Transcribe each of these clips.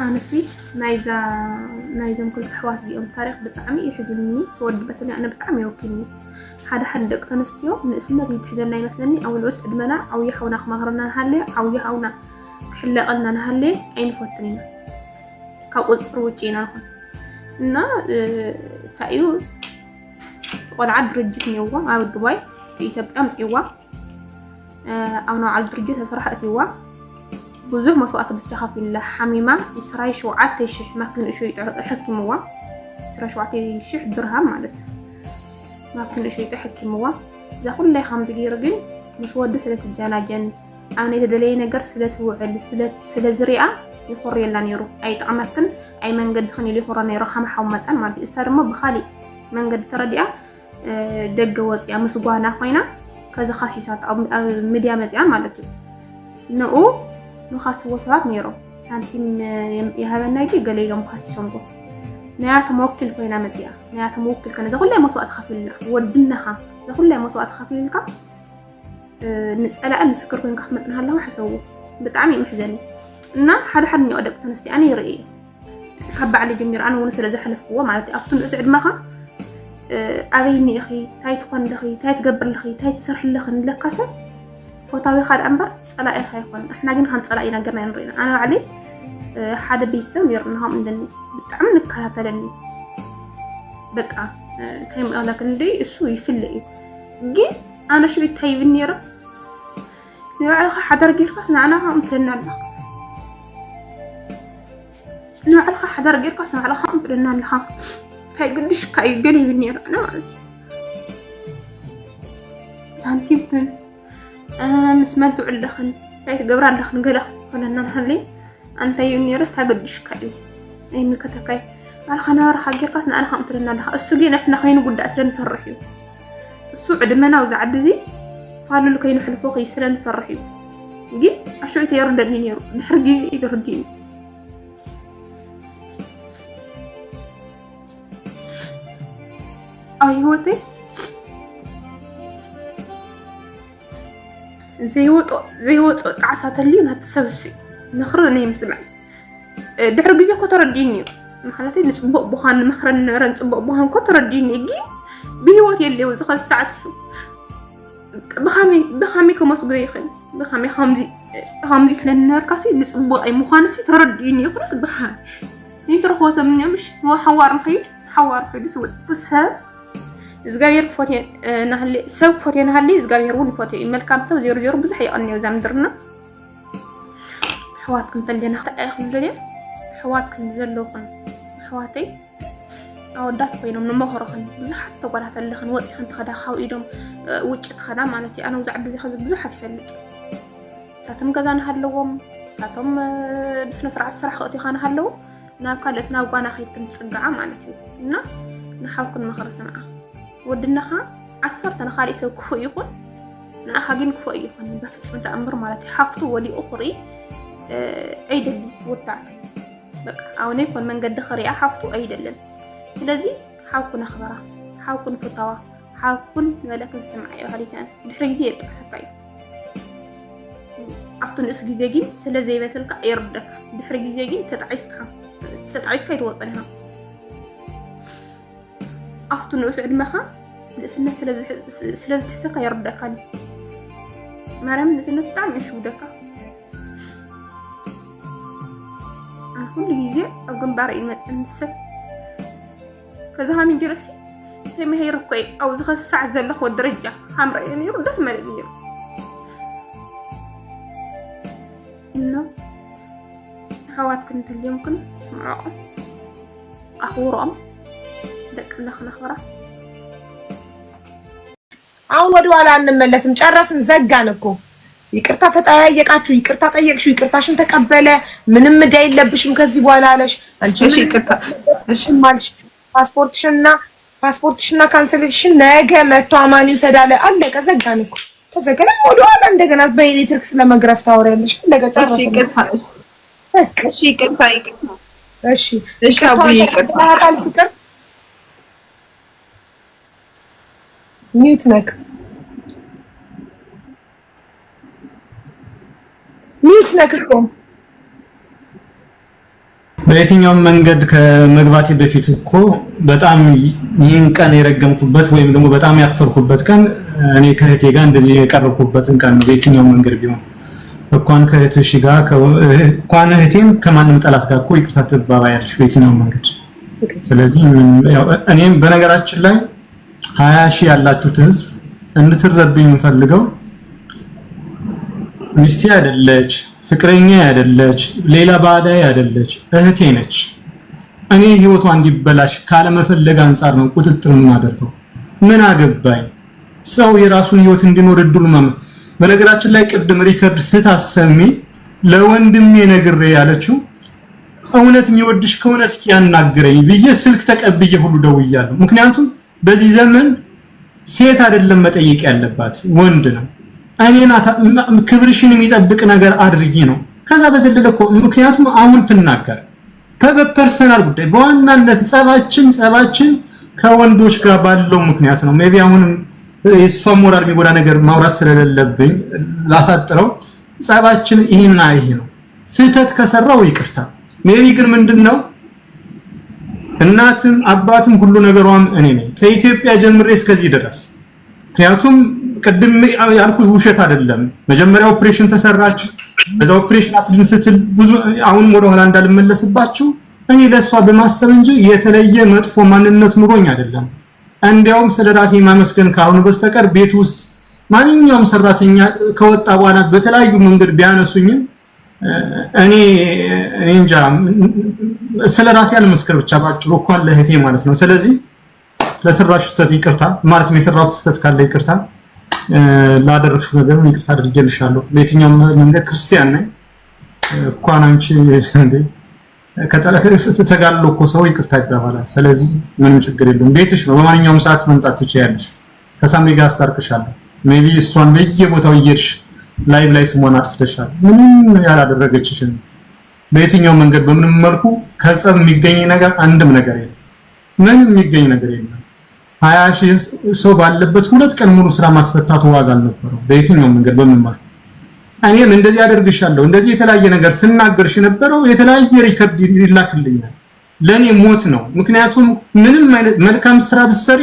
أنسي نايزم كل تحوات اليوم تاريخ بطعمي يحزنني تود بتني أنا بطعمي يوكلني حد اقتنستيو من اسمه يتحزننا يمثلني أو الوس أدمنا أو يحونا خمهرنا هالي أو يحونا حلقنا نهالي أين فوتنينا كأوز روتينا لهم إنه تأيو والعد رجتني هو أو دبي يتبقى مسيوا أو نوع الدرجة صراحة أتيوا بزوج مسوقات بس في الحميمة يسراي شوعات يشح ما كن شيء يحكموا يسراي شوعات يشح درهم مالت ما كن شيء يحكموا إذا كل لي خمس دقيقة مسود سلة الجناجن أنا يتدلي نجر سلة وعل سلة زريعة يخور يلا نيرو أي تعمتن أي من قد خني اللي خور نيرو خم حومت أنا ما تيسر ما بخالي من قد ترديا دق وز يا مسقوانا خوينا كذا خاصيات أو ميديا مزيان مالته نو نخاص وصلات نيرو سانتيم يهابنا يجي قال لهم خاصيسونكو نيات موكل خوينا مزيان نيات موكل كان إذا كل مسوات خفيلنا ودنها إذا كل مسوات خفيلك نسأل أن نسكر كون كحمتنا هلا وحسوه بتعمي محزني إنه حد يودك تنستي أنا يرئي خب على جمير أنا ونسل زحلف قوة مالتي أفتن أسعد مخا أبيني أخي تاي تخون لخي تاي تقبر لخي تاي تسرح لخن لكاسة فوتاوي خال أنبر سألا إيه خيخون إحنا جين خان سألا إينا قرنا ينرينا أنا علي حدا بيساوي يرنها من دني بتعمل كهذا لني بقى كيم لكن دي السوي في اللي جي أنا شو بتهي بالنيرة نوع حدا رجير قصنا أنا هم ترنا لها نوع حدا رجير قصنا على هم ترنا لها هاي قديش كاي قلي بالنيرة أنا سانتيم كن مسمانتو عالدخن هاي تقبر عالدخن قلق قلنا نهلي أنت يونيرة تقديش كاي أي ملكتا كاي الخنا رح أجير قصنا أنا هم ترنا لها السوقين إحنا خينو قد أسلن نفرحيو السوق عدمنا وزعد زي فالو لكي نحلفو خي سلن نفرحيو جي أشوي تيردني نيرو بحرقي يرديني أيوتي زي وط عسات اللي نتسوسي نخرجني مسمع دحر جزء كتر الديني محلاتي نصبق بخان مخرن نصبق بخان كتر الديني جي بيوت يلي وزخل ساعسو بخامي كمس قريخن بخامي خامدي سلنر كاسي نصبق أي مخانسي ترديني خلاص بخام يترخو سمني مش هو حوار خيد سوى فسها زغاير فوتي نهلي سو فوتي نهلي زغايرون فوتي ملكام سو زيرو بزح يقني وزامدرنا حوات كنت لينا اخذ لي حوات كنت زلوخن حواتي اودات بينهم نمخرخن بزح حتى قالت لخن وصي خنت خدا خاو ايدهم وجت خدا مالتي انا وزعد زي خز بزح تفلق ساتم غزان هلوم ساتم بسنا سرعه سرح خطي خان هلو نا كالتنا وقانا خيت كنت صقعه مالتي إنه نحاول كن مخرس معه ودناها عصرت أنا خالي سو كفو يخون أنا أخاجين كفو يخون بس أنت أمر مالتي حافظ ولي أخري عيد اللي وطعتي بقى أو نيكون من قد خري حافظ عيد اللي لذي حاول أخبره حاول فتوى حاول ولكن سمعي وهاليتان بحريتي تكسكاي أفتن إسقي زيجين سلا زي بسلك يردك بحريتي زيجين تتعيسك يتوصلها أفتن أسعد مخا لسنا سلازة تحسكا يردكان مرام لسنا تعمل شو دكا كل جيزي أقوم بارئي المسألة نسك كذا هامي جرسي سيما هي ركوي أو زخل الساعة زلخ والدرجة هام رأيني يرد اسمه لدنيا إنه حوات كنت اللي ممكن سمعوا أخو رام دك لخنا خبره አሁን ወደ ኋላ እንመለስም ጨረስን ዘጋን እኮ ይቅርታ ተጠያየቃችሁ ይቅርታ ጠየቅሽው ይቅርታሽን ተቀበለ ምንም እዳ የለብሽም ከዚህ በኋላ አለሽ አንቺ እሺ ይቅርታ እሺ ማልሽ ፓስፖርትሽና ካንሰሌሽን ነገ መጥቶ አማን ይሰዳለ አለቀ ዘጋን እኮ ተዘገለ ወደ ኋላ እንደገና በኤሌክትሪክ ስለመግረፍ ታወሪያለሽ አለቀ ጨረስን እሺ ይቅርታ እሺ እሺ አቡዬ ይቅርታ ميوت نك كم በየትኛውም መንገድ ከመግባቴ በፊት እኮ በጣም ይህን ቀን የረገምኩበት ወይም ደግሞ በጣም ያፈርኩበት ቀን እኔ ከእህቴ ጋር እንደዚህ የቀረብኩበትን ቀን ነው። በየትኛውም መንገድ ቢሆን እንኳን ከእህትሽ ጋር እንኳን እህቴም ከማንም ጠላት ጋር እኮ ይቅርታ ትባባያለሽ በየትኛውም መንገድ። ስለዚህ እኔም በነገራችን ላይ 20 ሺህ ያላችሁት ህዝብ እንድትረዱኝ የምፈልገው ሚስቴ አይደለች፣ ፍቅረኛ አይደለች፣ ሌላ ባዳይ አይደለች፣ እህቴ ነች። እኔ ህይወቷ እንዲበላሽ ካለመፈለግ አንፃር ነው ቁጥጥር የማደርገው። ምን አገባኝ? ሰው የራሱን ህይወት እንዲኖር እድሉ በነገራችን ላይ ቅድም ሪከርድ ስታሰሚ ለወንድሜ ነግሬ ያለችው እውነት የሚወድሽ ከሆነ እስኪ ያናግረኝ ብዬ ስልክ ተቀብዬ ሁሉ ደውያለሁ። ምክንያቱም በዚህ ዘመን ሴት አይደለም መጠየቅ ያለባት ወንድ ነው። እኔና ክብርሽን የሚጠብቅ ነገር አድርጊ ነው። ከዛ በዘለለ እኮ ምክንያቱም አሁን ትናገር በፐርሰናል ጉዳይ በዋናነት ጸባችን ከወንዶች ጋር ባለው ምክንያት ነው። ሜቢ አሁንም የሷ ሞራል የሚጎዳ ነገር ማውራት ስለሌለብኝ ላሳጥረው። ጸባችን ይሄና ይሄ ነው። ስህተት ከሰራው ይቅርታ። ሜቢ ግን ምንድነው እናትም አባትም ሁሉ ነገሯም እኔ ነኝ ከኢትዮጵያ ጀምሬ እስከዚህ ድረስ። ምክንያቱም ቅድም ያልኩት ውሸት አይደለም። መጀመሪያ ኦፕሬሽን ተሰራች። በዛ ኦፕሬሽን አትድን ስትል ብዙ አሁን ወደ ኋላ እንዳልመለስባችሁ እኔ ለሷ በማሰብ እንጂ የተለየ መጥፎ ማንነት ኑሮኝ አይደለም። እንዲያውም ስለራሴ ማመስገን ካሁን በስተቀር ቤት ውስጥ ማንኛውም ሰራተኛ ከወጣ በኋላ በተለያዩ መንገድ ቢያነሱኝም እኔ እንጃ ስለራሴ አልመስከር ብቻ ባጭሩ እንኳን ለእህቴ ማለት ነው። ስለዚህ ለሰራሽ ስህተት ይቅርታ ማለት ነው። የሰራሁት ስህተት ካለ ይቅርታ፣ ላደረግሽው ነገር ይቅርታ አድርጌልሻለሁ። በየትኛውም መንገድ ክርስቲያን ነኝ እንኳን አንቺ እንደ ተጋልሎ እኮ ሰው ይቅርታ ይባባላል። ስለዚህ ምንም ችግር የለም። ቤትሽ ነው። በማንኛውም ሰዓት መምጣት ትችያለሽ። ከሳሚ ጋር አስታርቅሻለሁ። ሜቢ እሷን በየቦታው እየሄድሽ ላይቭ ላይ ስሟን አጥፍተሻል። ምንም ያላደረገችሽን በየትኛው መንገድ በምንም መልኩ ከጸብ የሚገኝ ነገር አንድም ነገር የለም። ምንም የሚገኝ ነገር የለም። 20 ሺህ ሰው ባለበት 2 ቀን ሙሉ ስራ ማስፈታቱ ዋጋ አልነበረው። በየትኛው መንገድ በምን መልኩ እኔም እንደዚህ አደርግሻለሁ እንደዚህ የተለያየ ነገር ስናገርሽ ነበረው። የተለያየ ሪከርድ ይላክልኛል። ለኔ ሞት ነው። ምክንያቱም ምንም አይነት መልካም ስራ ብትሰሪ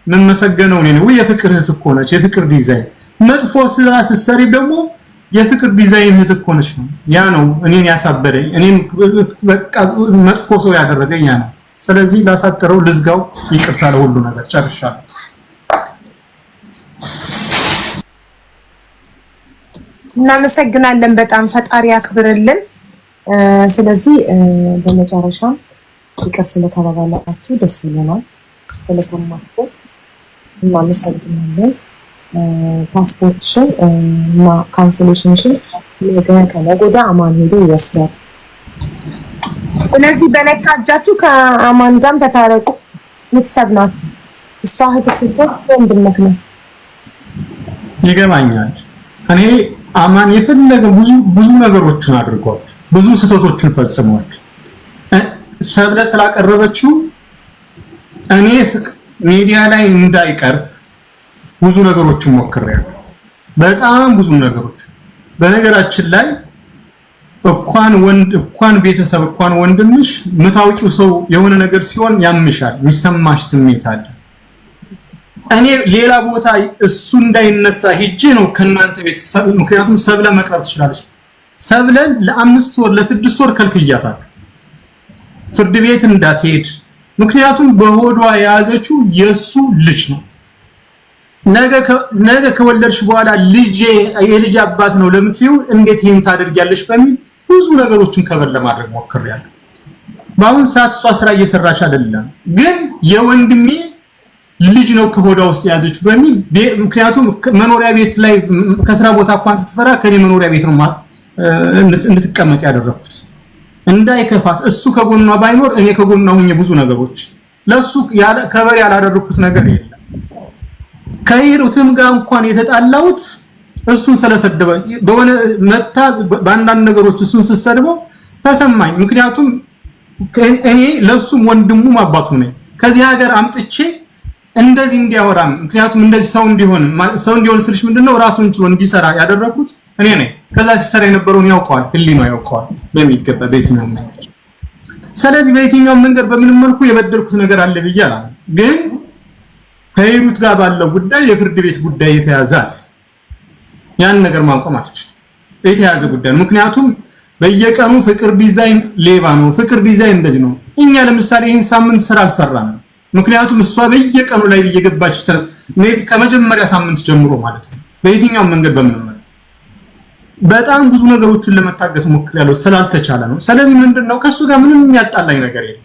መመሰገነው እኔ ነው። የፍቅር እህት እኮ ነች። የፍቅር ዲዛይን መጥፎ ስራ ስትሰሪ ደግሞ የፍቅር ዲዛይን እህት እኮ ነች ነው። ያ ነው እኔን ያሳበደኝ። እኔን በቃ መጥፎ ሰው ያደረገኝ ያ ነው። ስለዚህ ላሳጥረው ልዝጋው። ይቅርታ ለሁሉ ነገር ጨርሻለሁ። እናመሰግናለን በጣም ፈጣሪ ያክብርልን። ስለዚህ በመጨረሻም ይቅር ስለተባባላችሁ ደስ ብሎናል። ስለሰማችሁ እናመሰግናለን። ፓስፖርትሽን እና ካንሰሌሽንሽን ከነገ ወዲያ አማን ሄዶ ይወስዳል። ስለዚህ በነካ እጃችሁ ከአማን ጋርም ተታረቁ። ምትሰብናችሁ እሷ እህትህ ስትሆን ወንድምህ ነው። ይገባኛል። እኔ አማን የፈለገ ብዙ ነገሮችን አድርጓል። ብዙ ስህተቶችን ፈጽሟል። ሰብለ ስላቀረበችው እኔ ሚዲያ ላይ እንዳይቀርብ ብዙ ነገሮችን ሞክሬያለሁ። በጣም ብዙ ነገሮች። በነገራችን ላይ እንኳን ቤተሰብ እንኳን ወንድምሽ የምታውቂው ሰው የሆነ ነገር ሲሆን ያምሻል፣ የሚሰማሽ ስሜት አለ። እኔ ሌላ ቦታ እሱ እንዳይነሳ ሄጄ ነው ከናንተ ቤተሰብ። ምክንያቱም ሰብለ መቅረብ ትችላለች። ሰብለን ለ5 ወር ለ6 ወር ከልክያታል ፍርድ ቤት እንዳትሄድ። ምክንያቱም በሆዷ የያዘችው የሱ ልጅ ነው። ነገ ከወለድሽ በኋላ የልጅ አባት ነው ለምትይው እንዴት ይሄን ታደርጊያለሽ በሚል ብዙ ነገሮችን ከበር ለማድረግ ሞክሬያለሁ። በአሁን ሰዓት እሷ ስራ እየሰራች አይደለም፣ ግን የወንድሜ ልጅ ነው ከሆዷ ውስጥ ያዘችው በሚል ምክንያቱም መኖሪያ ቤት ላይ ከስራ ቦታ እንኳን ስትፈራ ከኔ መኖሪያ ቤት ነው እንድትቀመጥ ያደረኩት እንዳይከፋት። እሱ ከጎኗ ባይኖር እኔ ከጎኗ ሆኜ ብዙ ነገሮች ለሱ ከበር ያላደረኩት ነገር የለም። ከሂሩትም ጋር እንኳን የተጣላሁት እሱን ስለሰደበ በሆነ መታ በአንዳንድ ነገሮች እሱን ስሰድበው ተሰማኝ። ምክንያቱም እኔ ለሱም ወንድሙም አባቱም ነኝ። ከዚህ ሀገር አምጥቼ እንደዚህ እንዲያወራም ምክንያቱም እንደዚህ ሰው እንዲሆን ስልሽ ምንድነው ራሱን ችሎ እንዲሰራ ያደረኩት እኔ ነኝ። ከዛ ሲሰራ የነበረውን ያውቀዋል፣ ህሊናው ያውቀዋል በሚገባ በየትኛውም ነገር። ስለዚህ በየትኛው መንገድ በምንም መልኩ የበደልኩት ነገር አለ ብያለሁ። ግን ከሂሩት ጋር ባለው ጉዳይ የፍርድ ቤት ጉዳይ የተያዛል። ያን ነገር ማቆም አልችልም። የተያዘ ጉዳይ ምክንያቱም በየቀኑ ፍቅር ዲዛይን ሌባ ነው፣ ፍቅር ዲዛይን እንደዚህ ነው። እኛ ለምሳሌ ይሄን ሳምንት ስራ አልሰራንም። ምክንያቱም እሷ በየቀኑ ላይ እየገባች ከመጀመሪያ ሳምንት ጀምሮ ማለት ነው በየትኛው መንገድ በምንም በጣም ብዙ ነገሮችን ለመታገስ ሞክሬያለሁ፣ ስላልተቻለ ነው። ስለዚህ ምንድነው ከሱ ጋር ምንም የሚያጣላኝ ነገር የለም።